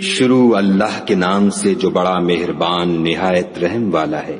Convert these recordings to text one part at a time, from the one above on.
شروع اللہ کے نام سے جو بڑا مہربان نہایت رحم والا ہے۔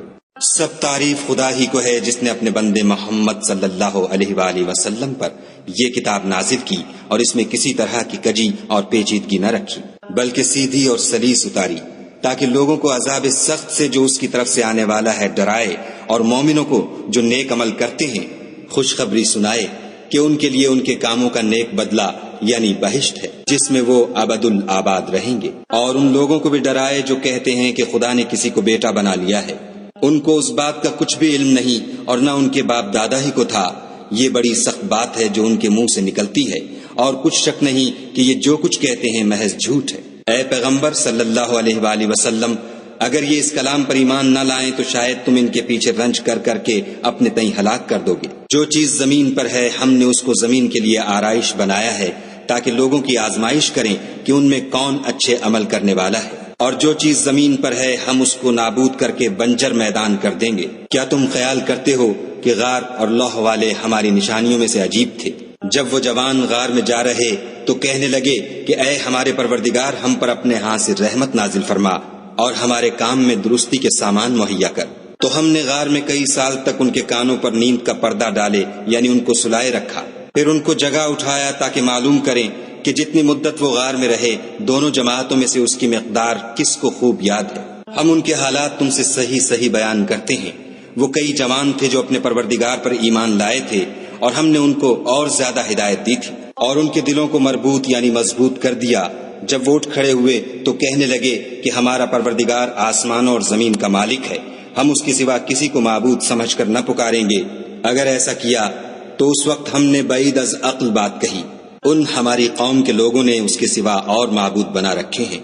سب تعریف خدا ہی کو ہے جس نے اپنے بندے محمد صلی اللہ علیہ وآلہ وسلم پر یہ کتاب نازل کی اور اس میں کسی طرح کی کجی اور پیچیدگی نہ رکھی، بلکہ سیدھی اور سلیس اتاری، تاکہ لوگوں کو عذاب سخت سے جو اس کی طرف سے آنے والا ہے ڈرائے، اور مومنوں کو جو نیک عمل کرتے ہیں خوشخبری سنائے کہ ان کے لیے ان کے کاموں کا نیک بدلہ یعنی بہشت ہے جس میں وہ ابد الآباد رہیں گے، اور ان لوگوں کو بھی ڈرائے جو کہتے ہیں کہ خدا نے کسی کو بیٹا بنا لیا ہے، ان کو اس بات کا کچھ بھی علم نہیں اور نہ ان کے باپ دادا ہی کو تھا۔ یہ بڑی سخت بات ہے جو ان کے منہ سے نکلتی ہے، اور کچھ شک نہیں کہ یہ جو کچھ کہتے ہیں محض جھوٹ ہے۔ اے پیغمبر صلی اللہ علیہ وآلہ وسلم، اگر یہ اس کلام پر ایمان نہ لائیں تو شاید تم ان کے پیچھے رنج کر کر کے اپنے تئیں ہلاک کر دو گے۔ جو چیز زمین پر ہے ہم نے اس کو زمین کے لیے آرائش بنایا ہے تاکہ لوگوں کی آزمائش کریں کہ ان میں کون اچھے عمل کرنے والا ہے، اور جو چیز زمین پر ہے ہم اس کو نابود کر کے بنجر میدان کر دیں گے۔ کیا تم خیال کرتے ہو کہ غار اور لوح والے ہماری نشانیوں میں سے عجیب تھے؟ جب وہ جوان غار میں جا رہے تو کہنے لگے کہ اے ہمارے پروردگار، ہم پر اپنے ہاتھ سے رحمت نازل فرما اور ہمارے کام میں درستی کے سامان مہیا کر۔ تو ہم نے غار میں کئی سال تک ان کے کانوں پر نیند کا پردہ ڈالے یعنی ان کو سلائے رکھا، پھر ان کو جگہ اٹھایا تاکہ معلوم کریں کہ جتنی مدت وہ غار میں رہے دونوں جماعتوں میں سے اس کی مقدار کس کو خوب یاد ہے۔ ہم ان کے حالات تم سے صحیح صحیح بیان کرتے ہیں۔ وہ کئی جوان تھے جو اپنے پروردگار پر ایمان لائے تھے، اور ہم نے ان کو اور زیادہ ہدایت دی تھی، اور ان کے دلوں کو مربوط یعنی مضبوط کر دیا۔ جب وہ اٹھ کھڑے ہوئے تو کہنے لگے کہ ہمارا پروردگار آسمانوں اور زمین کا مالک ہے، ہم اس کے سوا کسی کو معبود سمجھ کر نہ پکاریں گے۔ اگر ایسا کیا تو اس وقت ہم نے بعید از عقل بات کہی، ان ہماری قوم کے لوگوں نے اس کے سوا اور معبود بنا رکھے ہیں۔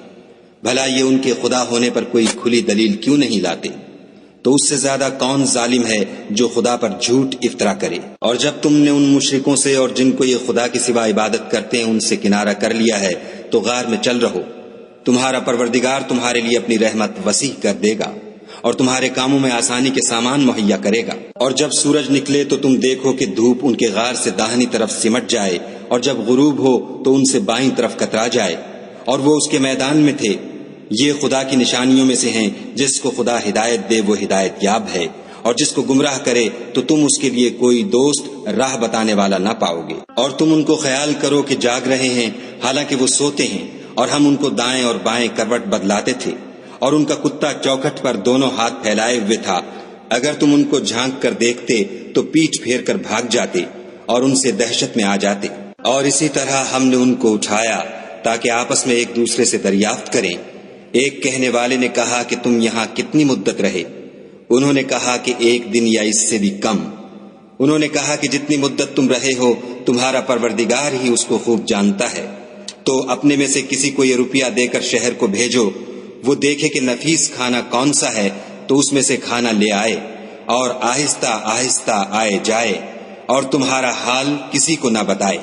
بھلا یہ ان کے خدا ہونے پر کوئی کھلی دلیل کیوں نہیں لاتے؟ تو اس سے زیادہ کون ظالم ہے جو خدا پر جھوٹ افطرا کرے؟ اور جب تم نے ان مشرکوں سے اور جن کو یہ خدا کے سوا عبادت کرتے ہیں ان سے کنارہ کر لیا ہے تو غار میں چل رہو، تمہارا پروردگار تمہارے لیے اپنی رحمت وسیع کر دے گا اور تمہارے کاموں میں آسانی کے سامان مہیا کرے گا۔ اور جب سورج نکلے تو تم دیکھو کہ دھوپ ان کے غار سے داہنی طرف سمٹ جائے، اور جب غروب ہو تو ان سے بائیں طرف کترا جائے، اور وہ اس کے میدان میں تھے۔ یہ خدا کی نشانیوں میں سے ہیں، جس کو خدا ہدایت دے وہ ہدایت یاب ہے، اور جس کو گمراہ کرے تو تم اس کے لیے کوئی دوست راہ بتانے والا نہ پاؤ گے۔ اور تم ان کو خیال کرو کہ جاگ رہے ہیں حالانکہ وہ سوتے ہیں، اور ہم ان کو دائیں اور بائیں کروٹ بدلاتے تھے، اور ان کا کتا چوکھٹ پر دونوں ہاتھ پھیلائے ہوئے تھا۔ اگر تم ان کو جھانک کر دیکھتے تو پیٹھ پھیر کر بھاگ جاتے اور ان سے دہشت میں آ جاتے۔ اور اسی طرح ہم نے ان کو اٹھایا تاکہ آپس میں ایک دوسرے سے دریافت کریں۔ ایک کہنے والے نے کہا کہ تم یہاں کتنی مدت رہے؟ انہوں نے کہا کہ 1 دن یا اس سے بھی کم۔ انہوں نے کہا کہ جتنی مدت تم رہے ہو تمہارا پروردگار ہی اس کو خوب جانتا ہے۔ تو اپنے میں سے کسی کو یہ روپیہ دے کر شہر کو بھیجو، وہ دیکھے کہ نفیس کھانا کون سا ہے تو اس میں سے کھانا لے آئے، اور آہستہ آہستہ آئے جائے، اور تمہارا حال کسی کو نہ بتائے۔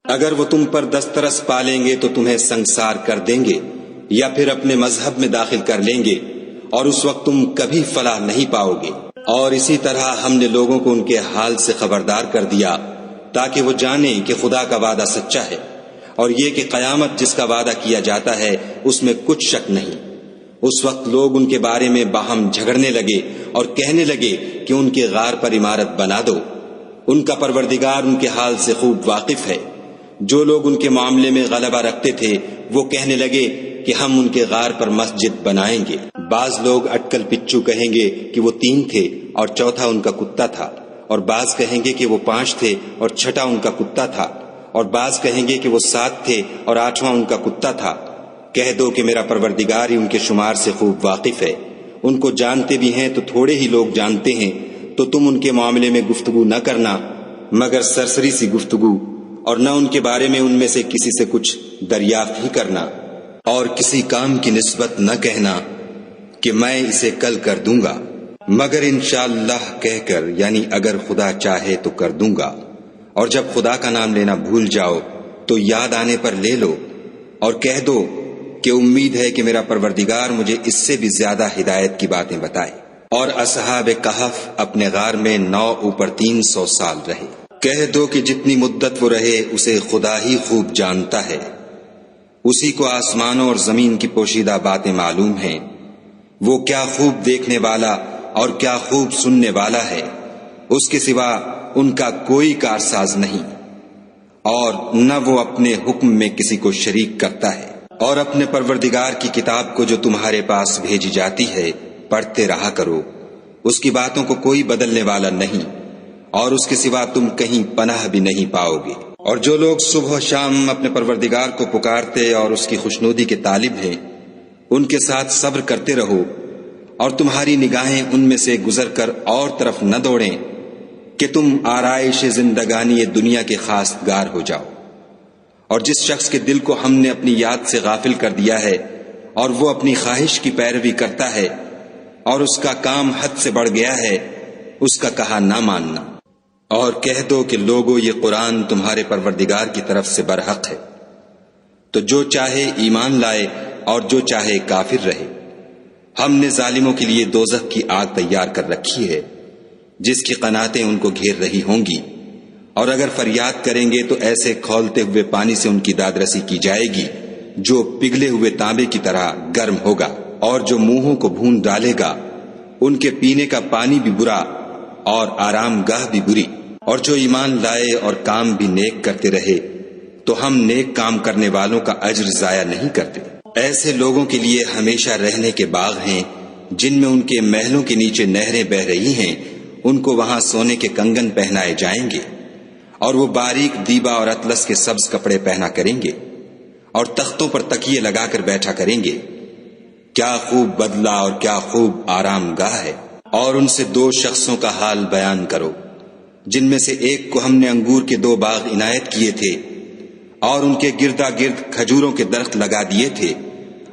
اگر وہ تم پر دسترس پالیں گے تو تمہیں سنگسار کر دیں گے یا پھر اپنے مذہب میں داخل کر لیں گے، اور اس وقت تم کبھی فلاح نہیں پاؤ گے۔ اور اسی طرح ہم نے لوگوں کو ان کے حال سے خبردار کر دیا تاکہ وہ جانیں کہ خدا کا وعدہ سچا ہے، اور یہ کہ قیامت جس کا وعدہ کیا جاتا ہے اس میں کچھ شک نہیں۔ اس وقت لوگ ان کے بارے میں باہم جھگڑنے لگے اور کہنے لگے کہ ان کے غار پر عمارت بنا دو۔ ان کا پروردگار ان کے حال سے خوب واقف ہے۔ جو لوگ ان کے معاملے میں غلبہ رکھتے تھے وہ کہنے لگے کہ ہم ان کے غار پر مسجد بنائیں گے۔ بعض لوگ اٹکل پچو کہیں گے کہ وہ 3 تھے اور چوتھا ان کا کتا تھا، اور بعض کہیں گے کہ وہ 5 تھے اور چھٹا ان کا کتا تھا، اور بعض کہیں گے کہ وہ 7 تھے اور 8واں ان کا کتا تھا۔ کہہ دو کہ میرا پروردگار ہی ان کے شمار سے خوب واقف ہے۔ ان کو جانتے بھی ہیں تو تھوڑے ہی لوگ جانتے ہیں، تو تم ان کے معاملے میں گفتگو نہ کرنا مگر سرسری سی گفتگو، اور نہ ان کے بارے میں ان میں سے کسی سے کچھ دریافت ہی کرنا، اور کسی کام کی نسبت نہ کہنا کہ میں اسے کل کر دوں گا، مگر انشاءاللہ کہہ کر یعنی اگر خدا چاہے تو کر دوں گا۔ اور جب خدا کا نام لینا بھول جاؤ تو یاد آنے پر لے لو، اور کہہ دو کہ امید ہے کہ میرا پروردگار مجھے اس سے بھی زیادہ ہدایت کی باتیں بتائے۔ اور اصحاب کہف اپنے غار میں 9 اوپر 300 سال رہے۔ کہہ دو کہ جتنی مدت وہ رہے اسے خدا ہی خوب جانتا ہے۔ اسی کو آسمانوں اور زمین کی پوشیدہ باتیں معلوم ہیں، وہ کیا خوب دیکھنے والا اور کیا خوب سننے والا ہے، اس کے سوا ان کا کوئی کارساز نہیں، اور نہ وہ اپنے حکم میں کسی کو شریک کرتا ہے۔ اور اپنے پروردگار کی کتاب کو جو تمہارے پاس بھیجی جاتی ہے پڑھتے رہا کرو، اس کی باتوں کو کوئی بدلنے والا نہیں، اور اس کے سوا تم کہیں پناہ بھی نہیں پاؤ گے۔ اور جو لوگ صبح و شام اپنے پروردگار کو پکارتے اور اس کی خوشنودی کے طالب ہیں، ان کے ساتھ صبر کرتے رہو، اور تمہاری نگاہیں ان میں سے گزر کر اور طرف نہ دوڑیں کہ تم آرائش زندگانی دنیا کے خواستگار ہو جاؤ۔ اور جس شخص کے دل کو ہم نے اپنی یاد سے غافل کر دیا ہے اور وہ اپنی خواہش کی پیروی کرتا ہے اور اس کا کام حد سے بڑھ گیا ہے، اس کا کہا نہ ماننا۔ اور کہہ دو کہ لوگو یہ قرآن تمہارے پروردگار کی طرف سے برحق ہے، تو جو چاہے ایمان لائے اور جو چاہے کافر رہے۔ ہم نے ظالموں کے لیے دوزخ کی آگ تیار کر رکھی ہے، جس کی قناتیں ان کو گھیر رہی ہوں گی، اور اگر فریاد کریں گے تو ایسے کھولتے ہوئے پانی سے ان کی دادرسی کی جائے گی جو پگھلے ہوئے تانبے کی طرح گرم ہوگا، اور جو منہوں کو بھون ڈالے گا ان کے پینے کا پانی بھی برا اور آرام گاہ بھی بری۔ اور جو ایمان لائے اور کام بھی نیک کرتے رہے تو ہم نیک کام کرنے والوں کا اجر ضائع نہیں کرتے۔ ایسے لوگوں کے لیے ہمیشہ رہنے کے باغ ہیں جن میں ان کے محلوں کے نیچے نہریں بہ رہی ہیں، ان کو وہاں سونے کے کنگن پہنائے جائیں گے، اور وہ باریک دیبا اور اطلس کے سبز کپڑے پہنا کریں گے، اور تختوں پر تکیے لگا کر بیٹھا کریں گے۔ کیا خوب بدلہ اور کیا خوب آرام گاہ ہے۔ اور ان سے دو شخصوں کا حال بیان کرو، جن میں سے ایک کو ہم نے انگور کے 2 باغ عنایت کیے تھے، اور ان کے گردا گرد کھجوروں کے درخت لگا دیے تھے،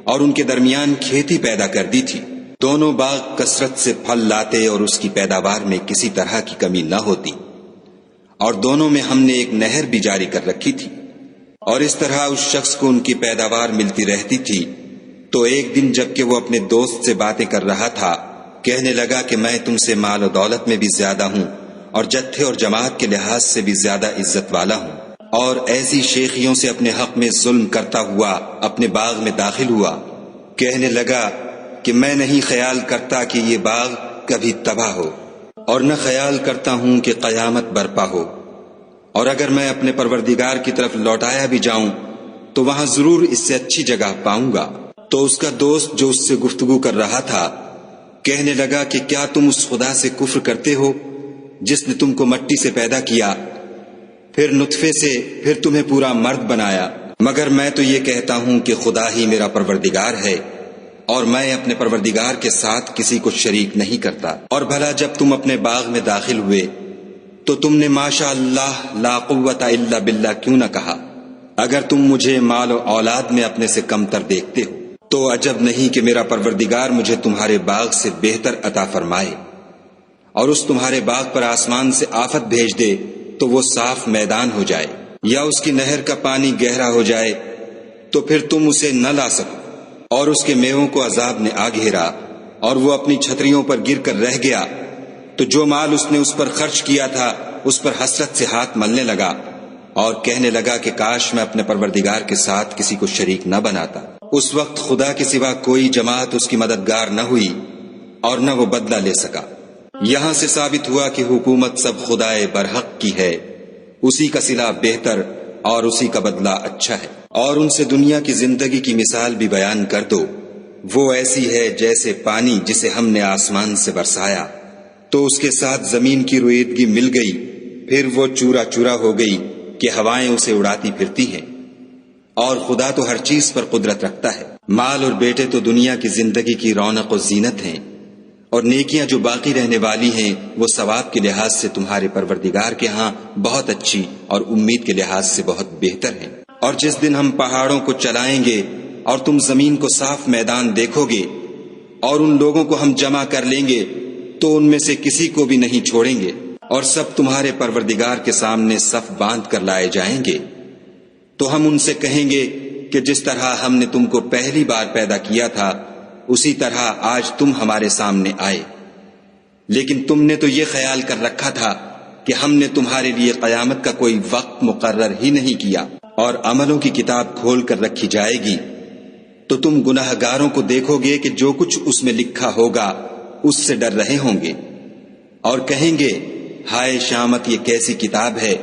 اور ان کے درمیان کھیتی پیدا کر دی تھی۔ دونوں باغ کثرت سے پھل لاتے اور اس کی پیداوار میں کسی طرح کی کمی نہ ہوتی، اور دونوں میں ہم نے ایک نہر بھی جاری کر رکھی تھی۔ اور اس طرح اس شخص کو ان کی پیداوار ملتی رہتی تھی۔ تو ایک دن جب کہ وہ اپنے دوست سے باتیں کر رہا تھا، کہنے لگا کہ میں تم سے مال و دولت میں بھی زیادہ ہوں، اور جتھے اور جماعت کے لحاظ سے بھی زیادہ عزت والا ہوں، اور ایسی شیخیوں سے اپنے حق میں ظلم کرتا ہوا اپنے باغ میں داخل ہوا۔ کہنے لگا کہ میں نہیں خیال کرتا کہ یہ باغ کبھی تباہ ہو، اور نہ خیال کرتا ہوں کہ قیامت برپا ہو، اور اگر میں اپنے پروردگار کی طرف لوٹایا بھی جاؤں تو وہاں ضرور اس سے اچھی جگہ پاؤں گا۔ تو اس کا دوست جو اس سے گفتگو کر رہا تھا کہنے لگا کہ کیا تم اس خدا سے کفر کرتے ہو جس نے تم کو مٹی سے پیدا کیا، پھر نطفے سے، پھر تمہیں پورا مرد بنایا؟ مگر میں تو یہ کہتا ہوں کہ خدا ہی میرا پروردگار ہے، اور میں اپنے پروردگار کے ساتھ کسی کو شریک نہیں کرتا۔ اور بھلا جب تم اپنے باغ میں داخل ہوئے تو تم نے ماشاء اللہ لا قوت الا باللہ کیوں نہ کہا؟ اگر تم مجھے مال و اولاد میں اپنے سے کم تر دیکھتے ہو تو عجب نہیں کہ میرا پروردگار مجھے تمہارے باغ سے بہتر عطا فرمائے، اور اس تمہارے باغ پر آسمان سے آفت بھیج دے تو وہ صاف میدان ہو جائے، یا اس کی نہر کا پانی گہرا ہو جائے تو پھر تم اسے نہ لا سکو، اور اس کے میووں کو عذاب نے آ گھیرا اور وہ اپنی چھتریوں پر گر کر رہ گیا، تو جو مال اس نے اس پر خرچ کیا تھا اس پر حسرت سے ہاتھ ملنے لگا، اور کہنے لگا کہ کاش میں اپنے پروردگار کے ساتھ کسی کو شریک نہ بناتا۔ اس وقت خدا کے سوا کوئی جماعت اس کی مددگار نہ ہوئی اور نہ وہ بدلہ لے سکا۔ یہاں سے ثابت ہوا کہ حکومت سب خدائے برحق کی ہے، اسی کا صلہ بہتر اور اسی کا بدلہ اچھا ہے۔ اور ان سے دنیا کی زندگی کی مثال بھی بیان کر دو، وہ ایسی ہے جیسے پانی جسے ہم نے آسمان سے برسایا تو اس کے ساتھ زمین کی رویدگی مل گئی، پھر وہ چورا چورا ہو گئی کہ ہوائیں اسے اڑاتی پھرتی ہیں۔ اور خدا تو ہر چیز پر قدرت رکھتا ہے۔ مال اور بیٹے تو دنیا کی زندگی کی رونق و زینت ہیں، اور نیکیاں جو باقی رہنے والی ہیں وہ ثواب کے لحاظ سے تمہارے پروردگار کے ہاں بہت اچھی اور امید کے لحاظ سے بہت بہتر ہیں۔ اور جس دن ہم پہاڑوں کو چلائیں گے اور تم زمین کو صاف میدان دیکھو گے، اور ان لوگوں کو ہم جمع کر لیں گے تو ان میں سے کسی کو بھی نہیں چھوڑیں گے، اور سب تمہارے پروردگار کے سامنے صف باندھ کر لائے جائیں گے۔ تو ہم ان سے کہیں گے کہ جس طرح ہم نے تم کو پہلی بار پیدا کیا تھا اسی طرح آج تم ہمارے سامنے آئے، لیکن تم نے تو یہ خیال کر رکھا تھا کہ ہم نے تمہارے لیے قیامت کا کوئی وقت مقرر ہی نہیں کیا۔ اور عملوں کی کتاب کھول کر رکھی جائے گی تو تم گناہ گاروں کو دیکھو گے کہ جو کچھ اس میں لکھا ہوگا اس سے ڈر رہے ہوں گے، اور کہیں گے ہائے شامت، یہ کیسی کتاب ہے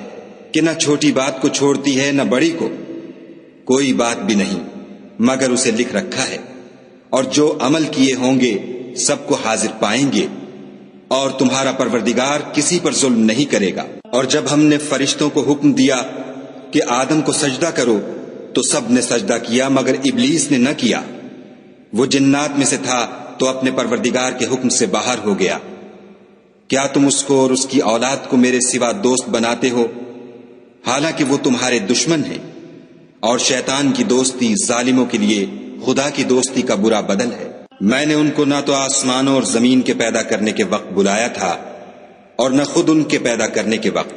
کہ نہ چھوٹی بات کو چھوڑتی ہے نہ بڑی کو، کوئی بات بھی نہیں مگر اسے لکھ رکھا ہے، اور جو عمل کیے ہوں گے سب کو حاضر پائیں گے، اور تمہارا پروردگار کسی پر ظلم نہیں کرے گا۔ اور جب ہم نے فرشتوں کو حکم دیا کہ آدم کو سجدہ کرو تو سب نے سجدہ کیا مگر ابلیس نے نہ کیا، وہ جنات میں سے تھا تو اپنے پروردگار کے حکم سے باہر ہو گیا۔ کیا تم اس کو اور اس کی اولاد کو میرے سوا دوست بناتے ہو، حالانکہ وہ تمہارے دشمن ہیں، اور شیطان کی دوستی ظالموں کے لیے خدا کی دوستی کا برا بدل ہے۔ میں نے ان کو نہ تو آسمانوں اور زمین کے پیدا کرنے کے وقت بلایا تھا اور نہ خود ان کے پیدا کرنے کے وقت،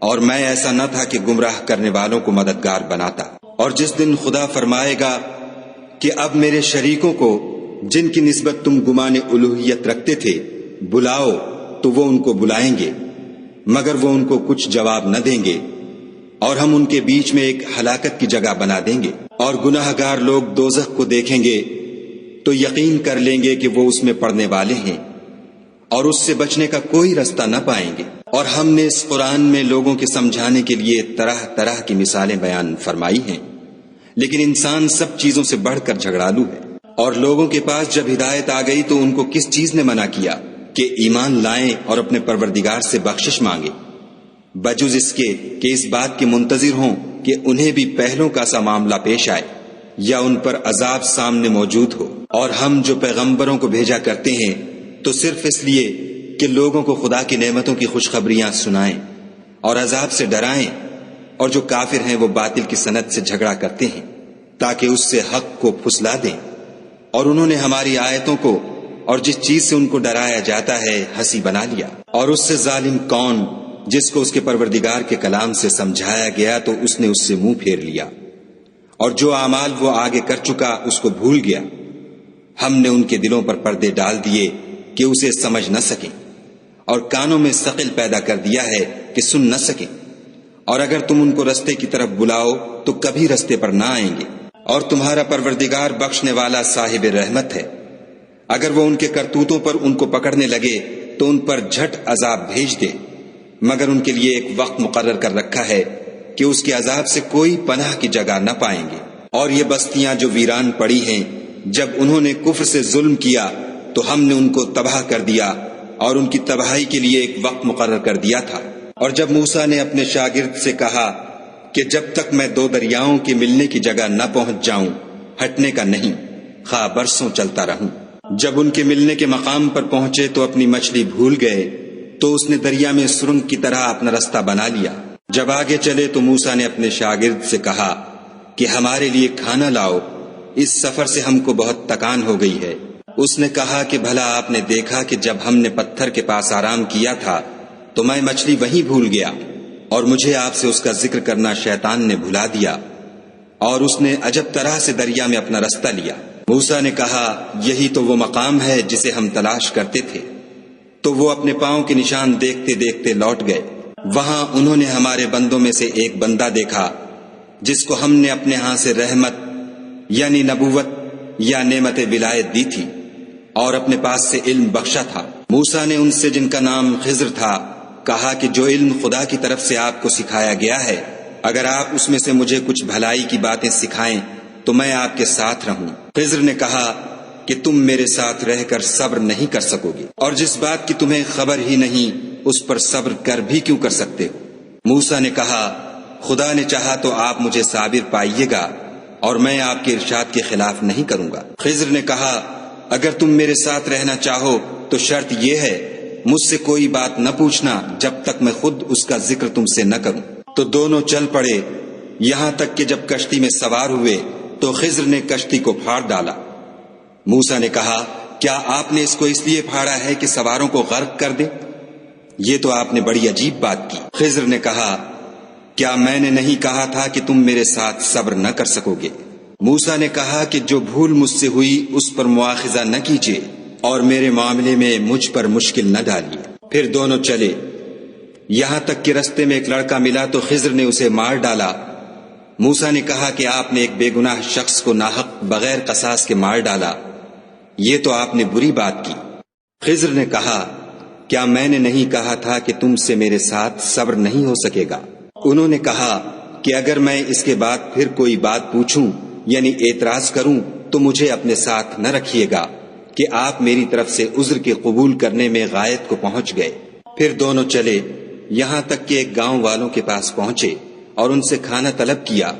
اور میں ایسا نہ تھا کہ گمراہ کرنے والوں کو مددگار بناتا۔ اور جس دن خدا فرمائے گا کہ اب میرے شریکوں کو جن کی نسبت تم گمان الوہیت رکھتے تھے بلاؤ، تو وہ ان کو بلائیں گے مگر وہ ان کو کچھ جواب نہ دیں گے، اور ہم ان کے بیچ میں ایک ہلاکت کی جگہ بنا دیں گے۔ اور گناہ گار لوگ دوزخ کو دیکھیں گے تو یقین کر لیں گے کہ وہ اس میں پڑنے والے ہیں، اور اس سے بچنے کا کوئی رستہ نہ پائیں گے۔ اور ہم نے اس قرآن میں لوگوں کے سمجھانے کے لیے طرح طرح کی مثالیں بیان فرمائی ہیں، لیکن انسان سب چیزوں سے بڑھ کر جھگڑالو ہے۔ اور لوگوں کے پاس جب ہدایت آ گئی تو ان کو کس چیز نے منع کیا کہ ایمان لائیں اور اپنے پروردگار سے بخشش مانگے، بجز اس کے کہ اس بات کے منتظر ہوں کہ انہیں بھی پہلوں کا سا معاملہ پیش آئے یا ان پر عذاب سامنے موجود ہو۔ اور ہم جو پیغمبروں کو بھیجا کرتے ہیں تو صرف اس لیے کہ لوگوں کو خدا کی نعمتوں کی خوشخبریاں سنائیں اور عذاب سے ڈرائیں، اور جو کافر ہیں وہ باطل کی سنت سے جھگڑا کرتے ہیں تاکہ اس سے حق کو پھسلا دیں۔ اور انہوں نے ہماری آیتوں کو اور جس چیز سے ان کو ڈرایا جاتا ہے ہنسی بنا لیا۔ اور اس سے ظالم کون جس کو اس کے پروردگار کے کلام سے سمجھایا گیا تو اس نے اس سے منہ پھیر لیا، اور جو اعمال وہ آگے کر چکا اس کو بھول گیا۔ ہم نے ان کے دلوں پر پردے ڈال دیے کہ اسے سمجھ نہ سکیں، اور کانوں میں ثقل پیدا کر دیا ہے کہ سن نہ سکیں، اور اگر تم ان کو رستے کی طرف بلاؤ تو کبھی رستے پر نہ آئیں گے۔ اور تمہارا پروردگار بخشنے والا صاحب رحمت ہے، اگر وہ ان کے کرتوتوں پر ان کو پکڑنے لگے تو ان پر جھٹ عذاب بھیج دے، مگر ان کے لیے ایک وقت مقرر کر رکھا ہے کہ اس کے عذاب سے کوئی پناہ کی جگہ نہ پائیں گے۔ اور یہ بستیاں جو ویران پڑی ہیں، جب انہوں نے کفر سے ظلم کیا تو ہم نے ان کو تباہ کر دیا، اور ان کی تباہی کے لیے ایک وقت مقرر کر دیا تھا۔ اور جب موسیٰ نے اپنے شاگرد سے کہا کہ جب تک میں دو دریاؤں کے ملنے کی جگہ نہ پہنچ جاؤں ہٹنے کا نہیں، خواہ برسوں چلتا رہوں۔ جب ان کے ملنے کے مقام پر پہنچے تو اپنی مچھلی بھول گئے، تو اس نے دریا میں سرنگ کی طرح اپنا رستہ بنا لیا۔ جب آگے چلے تو موسیٰ نے اپنے شاگرد سے کہا کہ ہمارے لیے کھانا لاؤ، اس سفر سے ہم کو بہت تکان ہو گئی ہے۔ اس نے کہا کہ بھلا آپ نے دیکھا کہ جب ہم نے پتھر کے پاس آرام کیا تھا تو میں مچھلی وہیں بھول گیا، اور مجھے آپ سے اس کا ذکر کرنا شیطان نے بھلا دیا، اور اس نے عجب طرح سے دریا میں اپنا رستہ لیا۔ موسیٰ نے کہا یہی تو وہ مقام ہے جسے ہم تلاش کرتے تھے۔ تو وہ اپنے پاؤں کے نشان دیکھتے دیکھتے لوٹ گئے۔ وہاں انہوں نے ہمارے بندوں میں سے ایک بندہ دیکھا جس کو ہم نے اپنے ہاں سے رحمت یعنی نبوت یا نعمت ولایت دی تھی، اور اپنے پاس سے علم بخشا تھا۔ موسیٰ نے ان سے جن کا نام خضر تھا کہا کہ جو علم خدا کی طرف سے آپ کو سکھایا گیا ہے، اگر آپ اس میں سے مجھے کچھ بھلائی کی باتیں سکھائیں تو میں آپ کے ساتھ رہوں۔ خضر نے کہا کہ تم میرے ساتھ رہ کر صبر نہیں کر سکو گے، اور جس بات کی تمہیں خبر ہی نہیں اس پر صبر کر بھی کیوں کر سکتے ہو؟ موسیٰ نے کہا خدا نے چاہا تو آپ مجھے صابر پائیے گا، اور میں آپ کے ارشاد کے خلاف نہیں کروں گا۔ خضر نے کہا اگر تم میرے ساتھ رہنا چاہو تو شرط یہ ہے مجھ سے کوئی بات نہ پوچھنا جب تک میں خود اس کا ذکر تم سے نہ کروں۔ تو دونوں چل پڑے، یہاں تک کہ جب کشتی میں سوار ہوئے تو خضر نے کشتی کو پھاڑ ڈالا۔ موسیٰ نے کہا کیا آپ نے اس کو اس لیے پھاڑا ہے کہ سواروں کو غرق کر دے؟ یہ تو آپ نے بڑی عجیب بات کی۔ خضر نے کہا کیا میں نے نہیں کہا تھا کہ تم میرے ساتھ صبر نہ کر سکو گے؟ موسیٰ نے کہا کہ جو بھول مجھ سے ہوئی اس پر مواخذہ نہ کیجیے، اور میرے معاملے میں مجھ پر مشکل نہ ڈالیے۔ پھر دونوں چلے، یہاں تک کہ رستے میں ایک لڑکا ملا تو خضر نے اسے مار ڈالا، موسیٰ نے کہا کہ آپ نے ایک بے گناہ شخص کو ناحق بغیر قصاص کے مار ڈالا، یہ تو آپ نے بری بات کی۔ خضر نے کہا کیا میں نے نہیں کہا تھا کہ تم سے میرے ساتھ صبر نہیں ہو سکے گا؟ انہوں نے کہا کہ اگر میں اس کے بعد پھر کوئی بات پوچھوں یعنی اعتراض کروں تو مجھے اپنے ساتھ نہ رکھیے گا کہ آپ میری طرف سے عذر کے قبول کرنے میں غایت کو پہنچ گئے۔ پھر دونوں چلے یہاں تک کہ ایک گاؤں والوں کے پاس پہنچے اور ان سے کھانا طلب کیا۔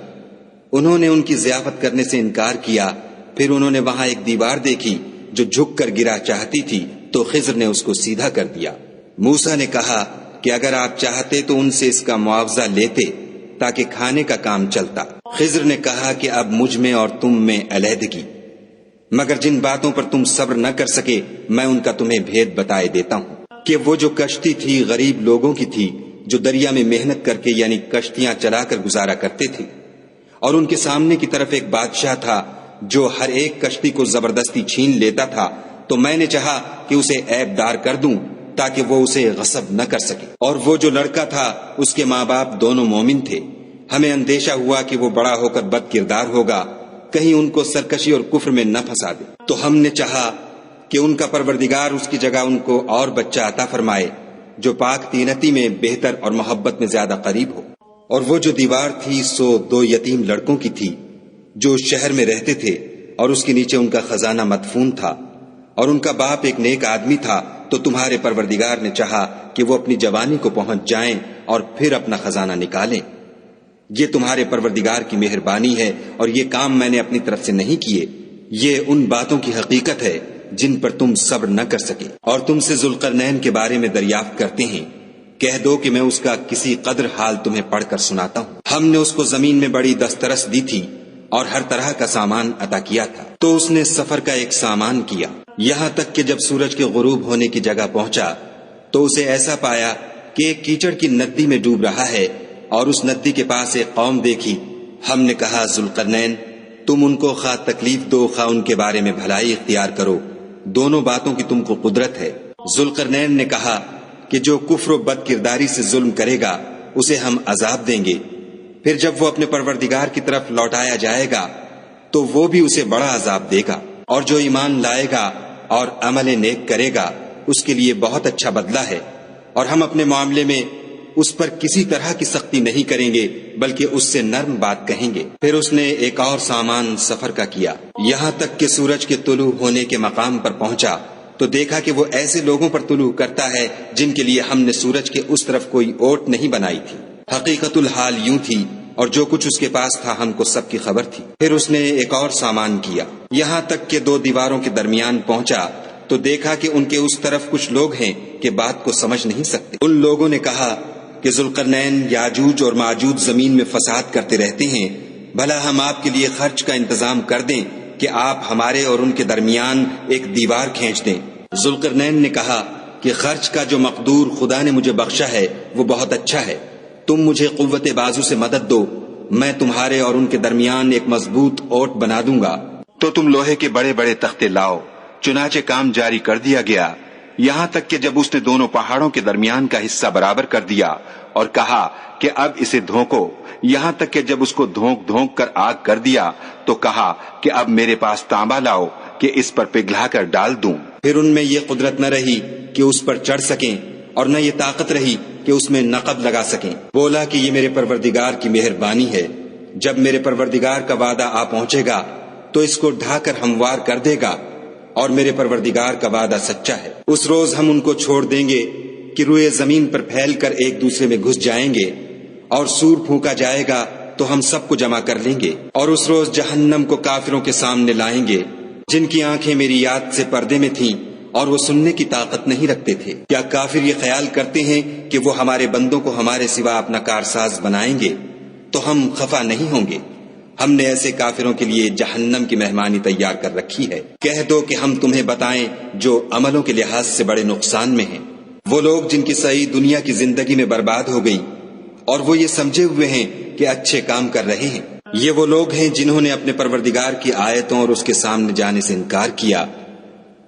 انہوں نے ان کی ضیافت کرنے سے انکار کیا۔ پھر انہوں نے وہاں ایک دیوار دیکھی جو جھک کر گرا چاہتی تھی تو خضر نے اس کو سیدھا کر دیا۔ موسیٰ نے کہا کہ اگر آپ چاہتے تو ان سے اس کا معاوضہ لیتے تاکہ کھانے کا کام چلتا۔ خضر نے کہا کہ اب مجھ میں اور تم میں علیحدگی، مگر جن باتوں پر تم صبر نہ کر سکے میں ان کا تمہیں بھید بتائے دیتا ہوں کہ وہ جو کشتی تھی غریب لوگوں کی تھی جو دریا میں محنت کر کے یعنی کشتیاں چلا کر گزارا کرتے تھے، اور ان کے سامنے کی طرف ایک بادشاہ تھا جو ہر ایک کشتی کو زبردستی چھین لیتا تھا، تو میں نے چاہا کہ اسے عیب دار کر دوں تاکہ وہ اسے غصب نہ کر سکے۔ اور وہ جو لڑکا تھا اس کے ماں باپ دونوں مومن تھے، ہمیں اندیشہ ہوا کہ وہ بڑا ہو کر بد کردار ہوگا، کہیں ان کو سرکشی اور کفر میں نہ پھنسا دے، تو ہم نے چاہا کہ ان کا پروردگار اس کی جگہ ان کو اور بچہ عطا فرمائے جو پاک تینتی میں بہتر اور محبت میں زیادہ قریب ہو۔ اور وہ جو دیوار تھی سو 2 یتیم لڑکوں کی تھی جو شہر میں رہتے تھے، اور اس کے نیچے ان کا خزانہ مدفون تھا، اور ان کا باپ ایک نیک آدمی تھا، تو تمہارے پروردگار نے چاہا کہ وہ اپنی جوانی کو پہنچ جائیں اور پھر اپنا خزانہ نکالیں۔ یہ تمہارے پروردگار کی مہربانی ہے اور یہ کام میں نے اپنی طرف سے نہیں کیے، یہ ان باتوں کی حقیقت ہے جن پر تم صبر نہ کر سکے۔ اور تم سے ذوالقرنین کے بارے میں دریافت کرتے ہیں، کہہ دو کہ میں اس کا کسی قدر حال تمہیں پڑھ کر سناتا ہوں۔ ہم نے اس کو زمین میں بڑی دسترس دی تھی اور ہر طرح کا سامان عطا کیا تھا، تو اس نے سفر کا ایک سامان کیا، یہاں تک کہ جب سورج کے غروب ہونے کی جگہ پہنچا تو اسے ایسا پایا کہ ایک کیچڑ کی ندی میں ڈوب رہا ہے، اور اس ندی کے پاس ایک قوم دیکھی۔ ہم نے کہا ذوالقرنین تم ان کو خواہ تکلیف دو خواہ ان کے بارے میں بھلائی اختیار کرو، دونوں باتوں کی تم کو قدرت ہے۔ ذوالقرنین نے کہا کہ جو کفر و بد کرداری سے ظلم کرے گا اسے ہم عذاب دیں گے، پھر جب وہ اپنے پروردگار کی طرف لوٹایا جائے گا تو وہ بھی اسے بڑا عذاب دے گا، اور جو ایمان لائے گا اور عمل نیک کرے گا اس کے لیے بہت اچھا بدلہ ہے، اور ہم اپنے معاملے میں اس پر کسی طرح کی سختی نہیں کریں گے بلکہ اس سے نرم بات کہیں گے۔ پھر اس نے ایک اور سامان سفر کا کیا، یہاں تک کہ سورج کے طلوع ہونے کے مقام پر پہنچا تو دیکھا کہ وہ ایسے لوگوں پر طلوع کرتا ہے جن کے لیے ہم نے سورج کے اس طرف کوئی اوٹ نہیں بنائی تھی۔ حقیقت الحال یوں تھی اور جو کچھ اس کے پاس تھا ہم کو سب کی خبر تھی۔ پھر اس نے ایک اور سامان کیا، یہاں تک کہ 2 دیواروں کے درمیان پہنچا تو دیکھا کہ ان کے اس طرف کچھ لوگ ہیں کہ بات کو سمجھ نہیں سکتے۔ ان لوگوں نے کہا کہ ذوالقرنین یاجوج اور ماجوج زمین میں فساد کرتے رہتے ہیں، بھلا ہم آپ کے لیے خرچ کا انتظام کر دیں کہ آپ ہمارے اور ان کے درمیان ایک دیوار کھینچ دیں۔ ذوالقرنین نے کہا کہ خرچ کا جو مقدور خدا نے مجھے بخشا ہے وہ بہت اچھا ہے، تم مجھے قوت بازو سے مدد دو، میں تمہارے اور ان کے درمیان ایک مضبوط اوٹ بنا دوں گا۔ تو تم لوہے کے بڑے بڑے تختے لاؤ۔ چنانچہ کام جاری کر دیا گیا، یہاں تک کہ جب اس نے دونوں پہاڑوں کے درمیان کا حصہ برابر کر دیا اور کہا کہ اب اسے دھونکو، یہاں تک کہ جب اس کو دھونک دھونک کر آگ کر دیا تو کہا کہ اب میرے پاس تانبا لاؤ کہ اس پر پگھلا کر ڈال دوں۔ پھر ان میں یہ قدرت نہ رہی کہ اس پر چڑھ سکیں اور نہ یہ طاقت رہی کہ اس میں نقب لگا سکیں۔ بولا کہ یہ میرے پروردگار کی مہربانی ہے، جب میرے پروردگار کا وعدہ آ پہنچے گا تو اس کو ڈھا کر ہموار کر دے گا، اور میرے پروردگار کا وعدہ سچا ہے۔ اس روز ہم ان کو چھوڑ دیں گے کہ روئے زمین پر پھیل کر ایک دوسرے میں گھس جائیں گے، اور سور پھونکا جائے گا تو ہم سب کو جمع کر لیں گے، اور اس روز جہنم کو کافروں کے سامنے لائیں گے جن کی آنکھیں میری یاد سے پردے میں تھیں اور وہ سننے کی طاقت نہیں رکھتے تھے۔ کیا کافر یہ خیال کرتے ہیں کہ وہ ہمارے بندوں کو ہمارے سوا اپنا کارساز بنائیں گے؟ تو ہم خفا نہیں ہوں گے، ہم نے ایسے کافروں کے لیے جہنم کی مہمانی تیار کر رکھی ہے۔ کہہ دو کہ ہم تمہیں بتائیں جو عملوں کے لحاظ سے بڑے نقصان میں ہیں، وہ لوگ جن کی صحیح دنیا کی زندگی میں برباد ہو گئی اور وہ یہ سمجھے ہوئے ہیں کہ اچھے کام کر رہے ہیں۔ یہ وہ لوگ ہیں جنہوں نے اپنے پروردگار کی آیتوں اور اس کے سامنے جانے سے انکار کیا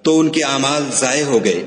تو ان کے اعمال ضائع ہو گئے،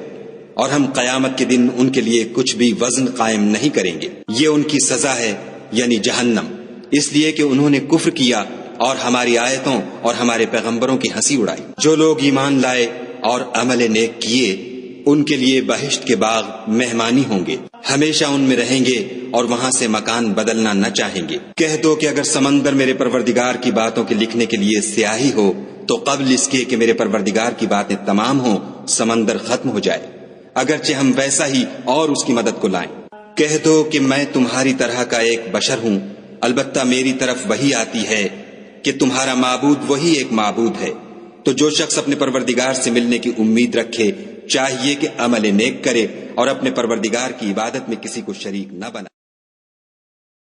اور ہم قیامت کے دن ان کے لیے کچھ بھی وزن قائم نہیں کریں گے۔ یہ ان کی سزا ہے یعنی جہنم، اس لیے کہ انہوں نے کفر کیا اور ہماری آیتوں اور ہمارے پیغمبروں کی ہنسی اڑائی۔ جو لوگ ایمان لائے اور عمل نیک کیے ان کے لیے بہشت کے باغ مہمانی ہوں گے، ہمیشہ ان میں رہیں گے اور وہاں سے مکان بدلنا نہ چاہیں گے۔ کہہ دو کہ اگر سمندر میرے پروردگار کی باتوں کے لکھنے کے لیے سیاہی ہو تو قبل اس کے کہ میرے پروردگار کی باتیں تمام ہوں سمندر ختم ہو جائے، اگرچہ ہم ویسا ہی اور اس کی مدد کو لائیں۔ کہہ دو کہ میں تمہاری طرح کا ایک بشر ہوں، البتہ میری طرف وہی آتی ہے کہ تمہارا معبود وہی ایک معبود ہے۔ تو جو شخص اپنے پروردگار سے ملنے کی امید رکھے چاہیے کہ عمل نیک کرے اور اپنے پروردگار کی عبادت میں کسی کو شریک نہ بنائے۔